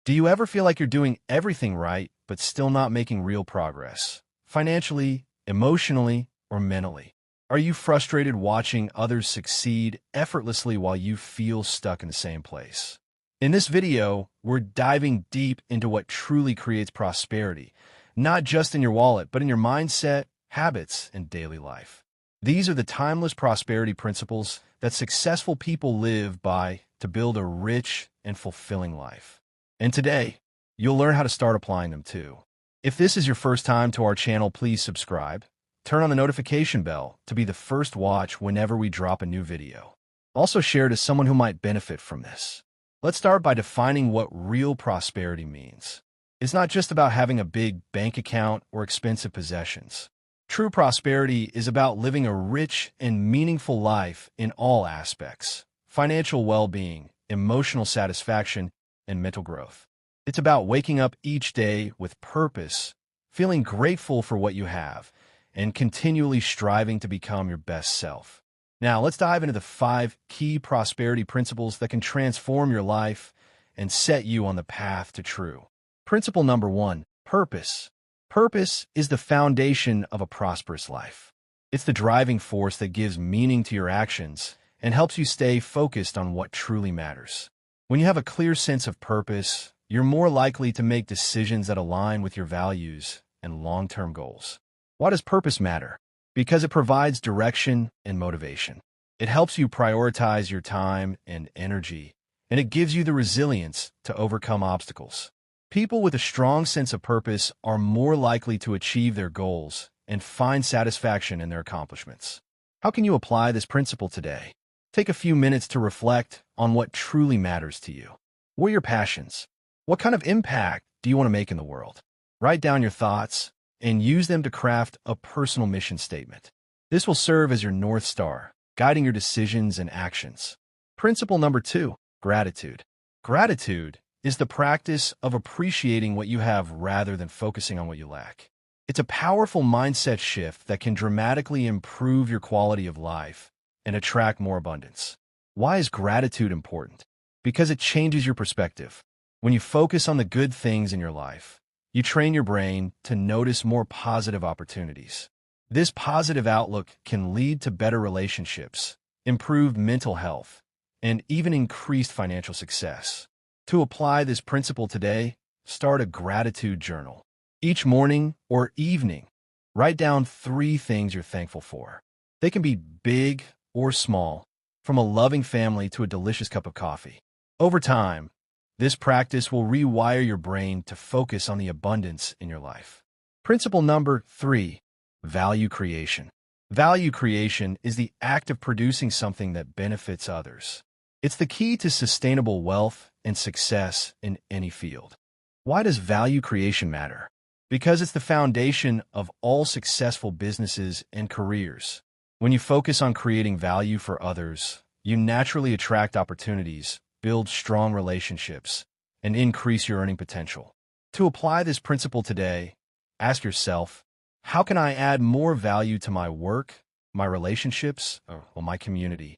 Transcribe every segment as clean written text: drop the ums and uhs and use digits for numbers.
Do you ever feel like you're doing everything right, but still not making real progress? Financially, emotionally, or mentally? Are you frustrated watching others succeed effortlessly while you feel stuck in the same place? In this video, we're diving deep into what truly creates prosperity, not just in your wallet, but in your mindset, habits, and daily life. These are the timeless prosperity principles that successful people live by to build a rich and fulfilling life. And today, you'll learn how to start applying them too. If this is your first time to our channel, please subscribe. Turn on the notification bell to be the first watch whenever we drop a new video. Also share to someone who might benefit from this. Let's start by defining what real prosperity means. It's not just about having a big bank account or expensive possessions. True prosperity is about living a rich and meaningful life in all aspects: financial well-being, emotional satisfaction, and mental growth. It's about waking up each day with purpose, feeling grateful for what you have, and continually striving to become your best self. Now, let's dive into the 5 key prosperity principles that can transform your life and set you on the path to true. Principle number 1, purpose. Purpose is the foundation of a prosperous life. It's the driving force that gives meaning to your actions and helps you stay focused on what truly matters. When you have a clear sense of purpose, you're more likely to make decisions that align with your values and long-term goals. Why does purpose matter? Because it provides direction and motivation. It helps you prioritize your time and energy, and it gives you the resilience to overcome obstacles. People with a strong sense of purpose are more likely to achieve their goals and find satisfaction in their accomplishments. How can you apply this principle today? Take a few minutes to reflect on what truly matters to you. What are your passions? What kind of impact do you want to make in the world? Write down your thoughts and use them to craft a personal mission statement. This will serve as your North Star, guiding your decisions and actions. Principle number 2, gratitude. Gratitude is the practice of appreciating what you have rather than focusing on what you lack. It's a powerful mindset shift that can dramatically improve your quality of life and attract more abundance. Why is gratitude important? Because it changes your perspective. When you focus on the good things in your life, you train your brain to notice more positive opportunities. This positive outlook can lead to better relationships, improved mental health, and even increased financial success. To apply this principle today, start a gratitude journal. Each morning or evening, write down 3 things you're thankful for. They can be big or small, from a loving family to a delicious cup of coffee. Over time, this practice will rewire your brain to focus on the abundance in your life. Principle number 3, value creation. Value creation is the act of producing something that benefits others. It's the key to sustainable wealth and success in any field. Why does value creation matter? Because it's the foundation of all successful businesses and careers. When you focus on creating value for others, you naturally attract opportunities, build strong relationships, and increase your earning potential. To apply this principle today, ask yourself, how can I add more value to my work, my relationships, or my community?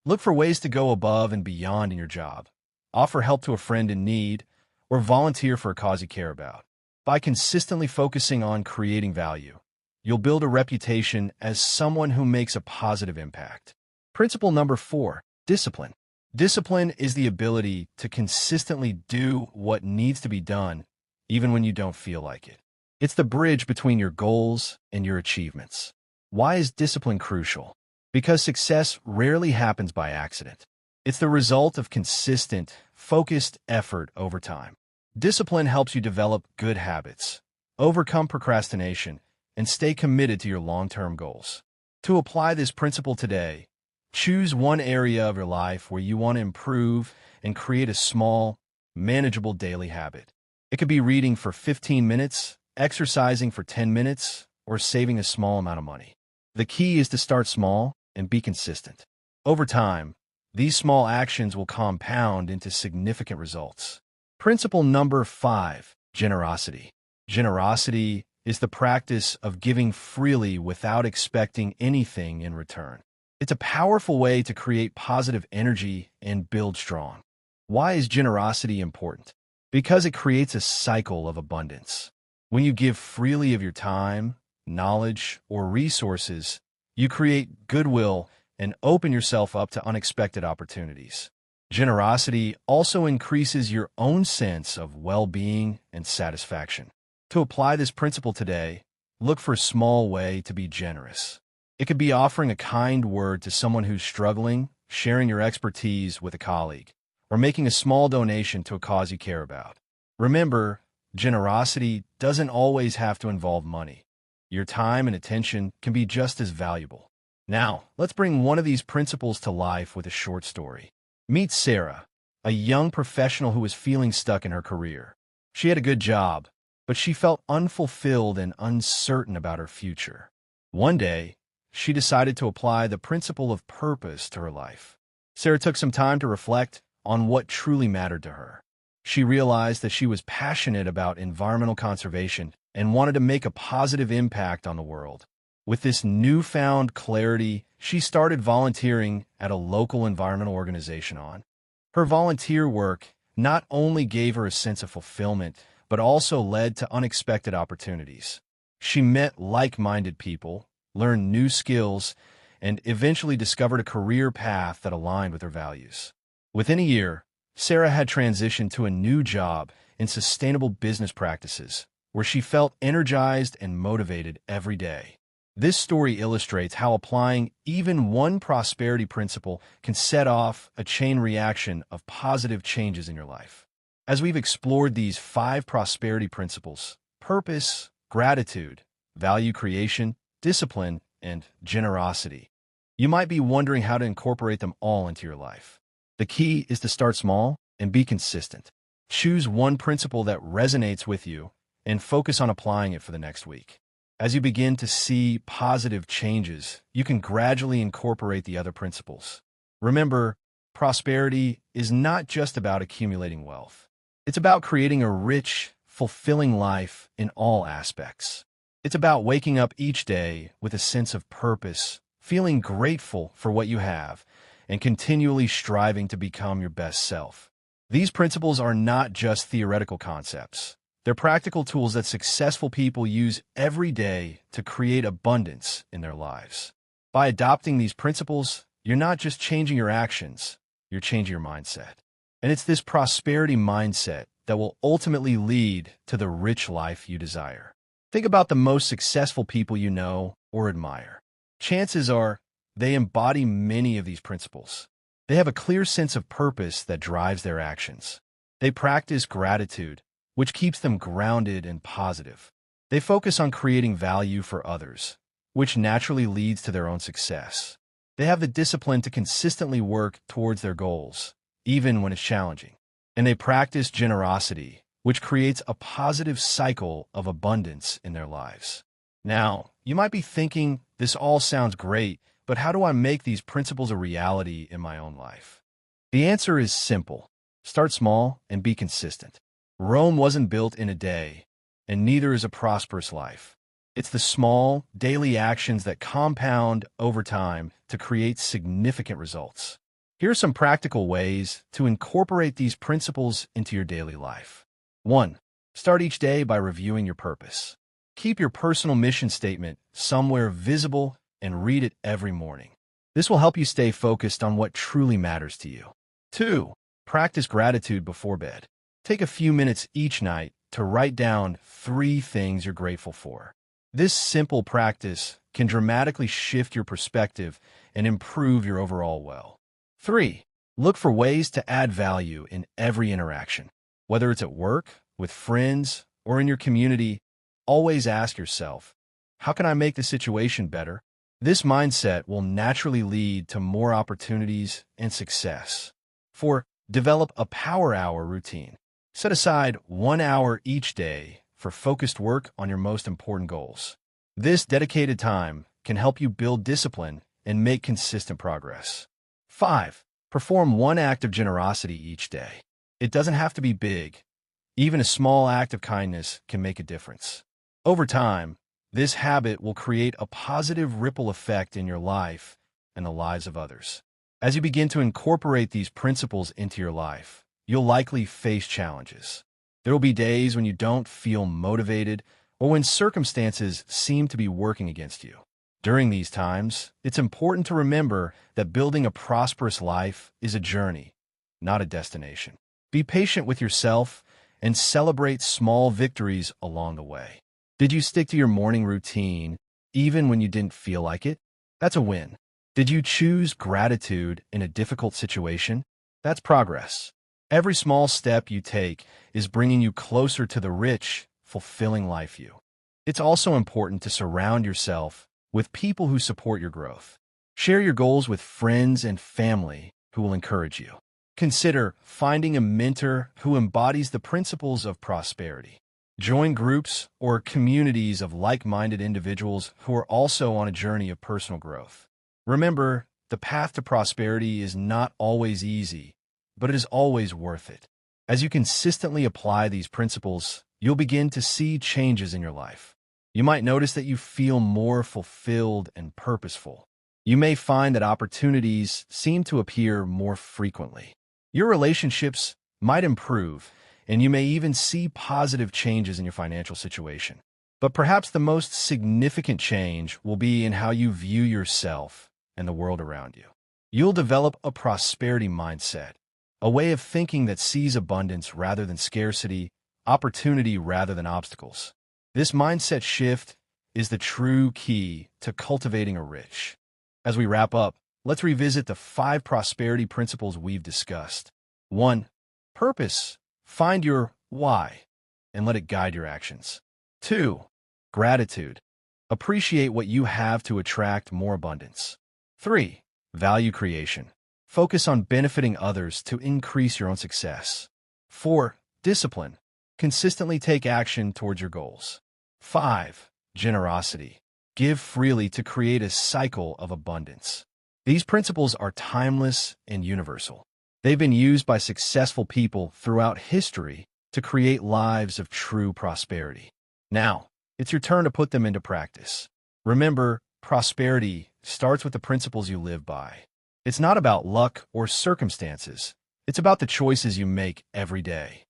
Look for ways to go above and beyond in your job. Offer help to a friend in need, or volunteer for a cause you care about. By consistently focusing on creating value, you'll build a reputation as someone who makes a positive impact. Principle number 4, discipline. Discipline is the ability to consistently do what needs to be done, even when you don't feel like it. It's the bridge between your goals and your achievements. Why is discipline crucial? Because success rarely happens by accident. It's the result of consistent, focused effort over time. Discipline helps you develop good habits, overcome procrastination, and stay committed to your long-term goals. To apply this principle today, choose one area of your life where you want to improve and create a small, manageable daily habit. It could be reading for 15 minutes, exercising for 10 minutes, or saving a small amount of money. The key is to start small and be consistent. Over time, these small actions will compound into significant results. Principle number 5, generosity. Generosity is the practice of giving freely without expecting anything in return. It's a powerful way to create positive energy and build strong. Why is generosity important? Because it creates a cycle of abundance. When you give freely of your time, knowledge, or resources, you create goodwill and open yourself up to unexpected opportunities. Generosity also increases your own sense of well-being and satisfaction. To apply this principle today, look for a small way to be generous. It could be offering a kind word to someone who's struggling, sharing your expertise with a colleague, or making a small donation to a cause you care about. Remember, generosity doesn't always have to involve money. Your time and attention can be just as valuable. Now, let's bring one of these principles to life with a short story. Meet Sarah, a young professional who was feeling stuck in her career. She had a good job, but she felt unfulfilled and uncertain about her future. One day, she decided to apply the principle of purpose to her life. Sarah took some time to reflect on what truly mattered to her. She realized that she was passionate about environmental conservation and wanted to make a positive impact on the world. With this newfound clarity, she started volunteering at a local environmental organization. Her volunteer work not only gave her a sense of fulfillment, but also led to unexpected opportunities. She met like-minded people, learned new skills, and eventually discovered a career path that aligned with her values. Within a year, Sarah had transitioned to a new job in sustainable business practices, where she felt energized and motivated every day. This story illustrates how applying even one prosperity principle can set off a chain reaction of positive changes in your life. As we've explored these 5 prosperity principles, purpose, gratitude, value creation, discipline, and generosity, you might be wondering how to incorporate them all into your life. The key is to start small and be consistent. Choose one principle that resonates with you and focus on applying it for the next week. As you begin to see positive changes, you can gradually incorporate the other principles. Remember, prosperity is not just about accumulating wealth. It's about creating a rich, fulfilling life in all aspects. It's about waking up each day with a sense of purpose, feeling grateful for what you have, and continually striving to become your best self. These principles are not just theoretical concepts. They're practical tools that successful people use every day to create abundance in their lives. By adopting these principles, you're not just changing your actions, you're changing your mindset. And it's this prosperity mindset that will ultimately lead to the rich life you desire. Think about the most successful people you know or admire. Chances are they embody many of these principles. They have a clear sense of purpose that drives their actions. They practice gratitude, which keeps them grounded and positive. They focus on creating value for others, which naturally leads to their own success. They have the discipline to consistently work towards their goals, even when it's challenging. And they practice generosity, which creates a positive cycle of abundance in their lives. Now, you might be thinking, this all sounds great, but how do I make these principles a reality in my own life? The answer is simple. Start small and be consistent. Rome wasn't built in a day, and neither is a prosperous life. It's the small, daily actions that compound over time to create significant results. Here are some practical ways to incorporate these principles into your daily life. 1. Start each day by reviewing your purpose. Keep your personal mission statement somewhere visible and read it every morning. This will help you stay focused on what truly matters to you. 2. Practice gratitude before bed. Take a few minutes each night to write down 3 things you're grateful for. This simple practice can dramatically shift your perspective and improve your overall well. 3. Look for ways to add value in every interaction. Whether it's at work, with friends, or in your community, always ask yourself, how can I make the situation better? This mindset will naturally lead to more opportunities and success. 4. Develop a power hour routine. Set aside 1 hour each day for focused work on your most important goals. This dedicated time can help you build discipline and make consistent progress. 5. Perform 1 act of generosity each day. It doesn't have to be big. Even a small act of kindness can make a difference. Over time, this habit will create a positive ripple effect in your life and the lives of others. As you begin to incorporate these principles into your life, you'll likely face challenges. There will be days when you don't feel motivated or when circumstances seem to be working against you. During these times, it's important to remember that building a prosperous life is a journey, not a destination. Be patient with yourself and celebrate small victories along the way. Did you stick to your morning routine even when you didn't feel like it? That's a win. Did you choose gratitude in a difficult situation? That's progress. Every small step you take is bringing you closer to the rich, fulfilling life you. It's also important to surround yourself with people who support your growth. Share your goals with friends and family who will encourage you. Consider finding a mentor who embodies the principles of prosperity. Join groups or communities of like-minded individuals who are also on a journey of personal growth. Remember, the path to prosperity is not always easy, but it is always worth it. As you consistently apply these principles, you'll begin to see changes in your life. You might notice that you feel more fulfilled and purposeful. You may find that opportunities seem to appear more frequently. Your relationships might improve, and you may even see positive changes in your financial situation. But perhaps the most significant change will be in how you view yourself and the world around you. You'll develop a prosperity mindset, a way of thinking that sees abundance rather than scarcity, opportunity rather than obstacles. This mindset shift is the true key to cultivating a rich. As we wrap up, let's revisit the 5 prosperity principles we've discussed. 1. Purpose. Find your why and let it guide your actions. 2. Gratitude. Appreciate what you have to attract more abundance. 3. Value creation. Focus on benefiting others to increase your own success. 4. Discipline. Consistently take action towards your goals. 5. Generosity. Give freely to create a cycle of abundance. These principles are timeless and universal. They've been used by successful people throughout history to create lives of true prosperity. Now, it's your turn to put them into practice. Remember, prosperity starts with the principles you live by. It's not about luck or circumstances. It's about the choices you make every day.